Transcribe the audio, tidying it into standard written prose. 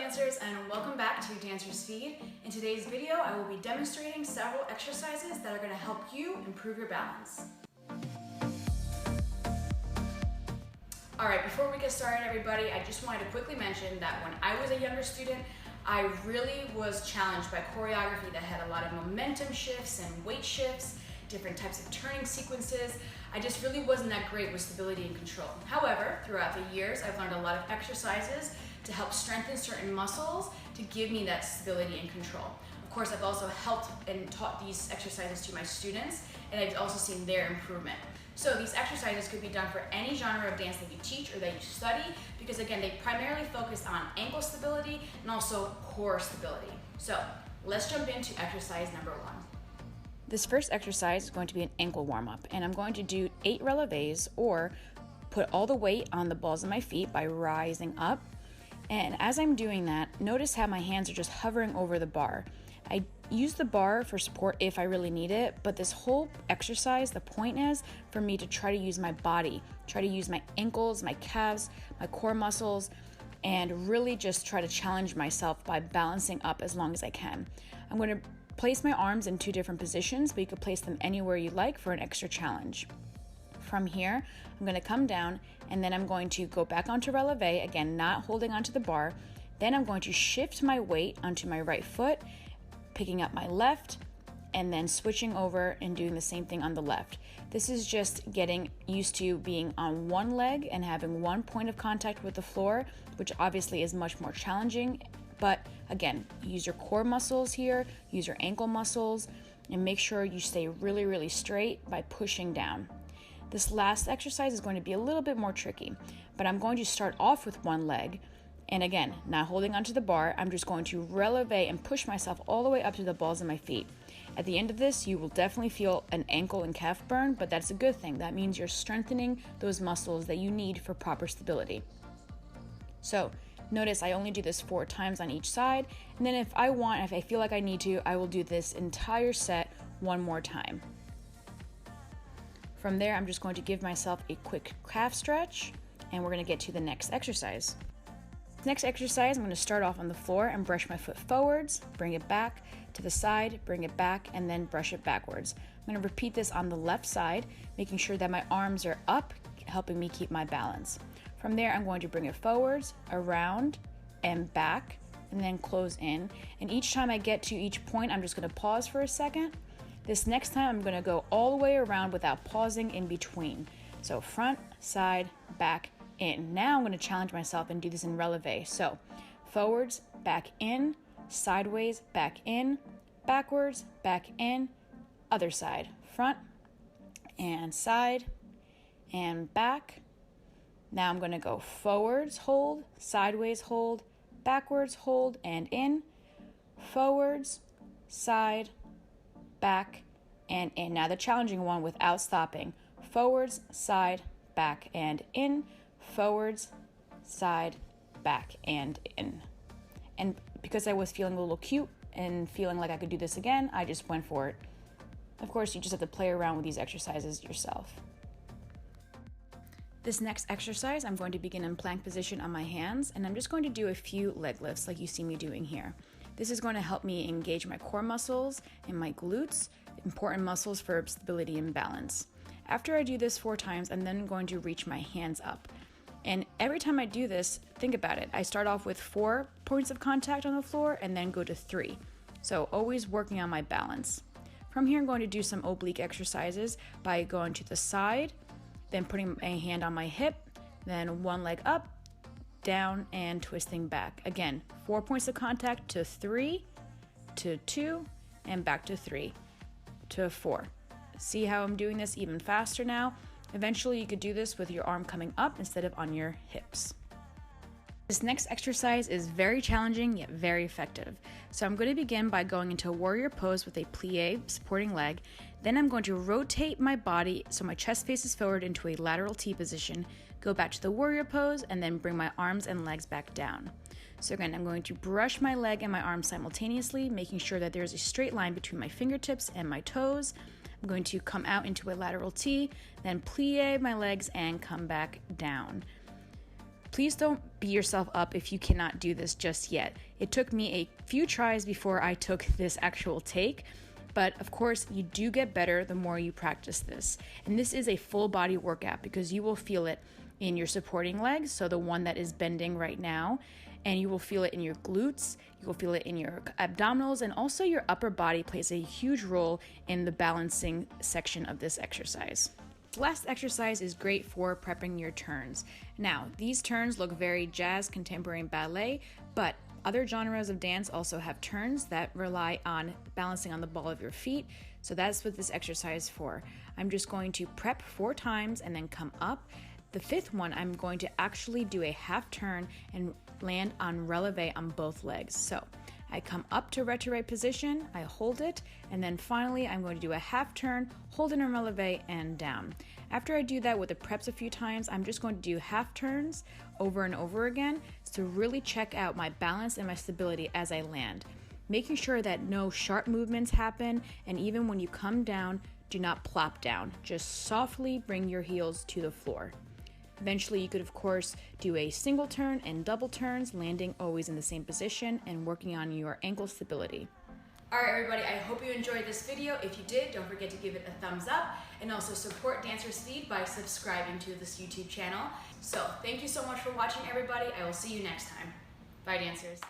dancers, and welcome back to Dancer's Feed. In today's video, I will be demonstrating several exercises that are going to help you improve your balance. Alright, before we get started everybody, I just wanted to quickly mention that when I was a younger student, I really was challenged by choreography that had a lot of momentum shifts and weight shifts, different types of turning sequences. I just really wasn't that great with stability and control. However, throughout the years, I've learned a lot of exercises to help strengthen certain muscles to give me that stability and control. Of course, I've also helped and taught these exercises to my students, and I've also seen their improvement. So these exercises could be done for any genre of dance that you teach or that you study, because again, they primarily focus on ankle stability and also core stability. So let's jump into exercise number 1. This first exercise is going to be an ankle warm-up, and I'm going to do 8 relevés, or put all the weight on the balls of my feet by rising up. And as I'm doing that, notice how my hands are just hovering over the bar. I use the bar for support if I really need it, but this whole exercise, the point is for me to try to use my body, try to use my ankles, my calves, my core muscles, and really just try to challenge myself by balancing up as long as I can. I'm going to place my arms in 2 different positions, but you could place them anywhere you like for an extra challenge. From here, I'm going to come down, and then I'm going to go back onto relevé, again, not holding onto the bar. Then I'm going to shift my weight onto my right foot, picking up my left, and then switching over and doing the same thing on the left. This is just getting used to being on one leg and having one point of contact with the floor, which obviously is much more challenging. But again, use your core muscles here, use your ankle muscles, and make sure you stay really, really straight by pushing down. This last exercise is going to be a little bit more tricky, but I'm going to start off with one leg. And again, not holding onto the bar, I'm just going to relevé and push myself all the way up to the balls of my feet. At the end of this, you will definitely feel an ankle and calf burn, but that's a good thing. That means you're strengthening those muscles that you need for proper stability. So notice I only do this 4 times on each side, and then if I feel like I need to, I will do this entire set one more time. From there, I'm just going to give myself a quick calf stretch, and we're going to get to the next exercise. Next exercise, I'm going to start off on the floor and brush my foot forwards, bring it back to the side, bring it back, and then brush it backwards. I'm going to repeat this on the left side, making sure that my arms are up, helping me keep my balance. From there, I'm going to bring it forwards, around, and back, and then close in. And each time I get to each point, I'm just going to pause for a second. This next time, I'm going to go all the way around without pausing in between. So front, side, back, in. Now I'm going to challenge myself and do this in relevé. So forwards, back in, sideways, back in, backwards, back in, other side, front and side and back. Now I'm going to go forwards, hold, sideways, hold, backwards, hold, and in, forwards, side, back, and in. Now the challenging one without stopping. Forwards, side, back, and in, forwards, side, back, and in. And because I was feeling a little cute and feeling like I could do this again, I just went for it. Of course, you just have to play around with these exercises yourself. This next exercise, I'm going to begin in plank position on my hands, and I'm just going to do a few leg lifts like you see me doing here. This is going to help me engage my core muscles and my glutes, important muscles for stability and balance. After I do this 4 times, I'm then going to reach my hands up. And every time I do this, think about it. I start off with 4 points of contact on the floor and then go to 3. So always working on my balance. From here, I'm going to do some oblique exercises by going to the side, then putting a hand on my hip, then one leg up, down, and twisting back. Again, 4 points of contact to 3, to 2, and back to 3, to 4. See how I'm doing this even faster now? Eventually, you could do this with your arm coming up instead of on your hips. This next exercise is very challenging yet very effective. So I'm going to begin by going into a warrior pose with a plie supporting leg. Then I'm going to rotate my body so my chest faces forward into a lateral T position, go back to the warrior pose, and then bring my arms and legs back down. So again, I'm going to brush my leg and my arm simultaneously, making sure that there's a straight line between my fingertips and my toes. I'm going to come out into a lateral T, then plie my legs and come back down. Please don't beat yourself up if you cannot do this just yet. It took me a few tries before I took this actual take, but of course you do get better the more you practice this. And this is a full body workout because you will feel it in your supporting legs, so the one that is bending right now, and you will feel it in your glutes, you will feel it in your abdominals, and also your upper body plays a huge role in the balancing section of this exercise. The last exercise is great for prepping your turns. Now, these turns look very jazz, contemporary, and ballet, but other genres of dance also have turns that rely on balancing on the ball of your feet, so that's what this exercise is for. I'm just going to prep 4 times and then come up. The 5th one, I'm going to actually do a half turn and land on releve on both legs. So I come up to retrograde position, I hold it, and then finally I'm going to do a half turn, hold it in releve, and down. After I do that with the preps a few times, I'm just going to do half turns over and over again to really check out my balance and my stability as I land. Making sure that no sharp movements happen, and even when you come down, do not plop down. Just softly bring your heels to the floor. Eventually, you could, of course, do a single turn and double turns, landing always in the same position and working on your ankle stability. Alright everybody, I hope you enjoyed this video. If you did, don't forget to give it a thumbs up and also support Dancer Speed by subscribing to this YouTube channel. So, thank you so much for watching everybody. I will see you next time. Bye dancers.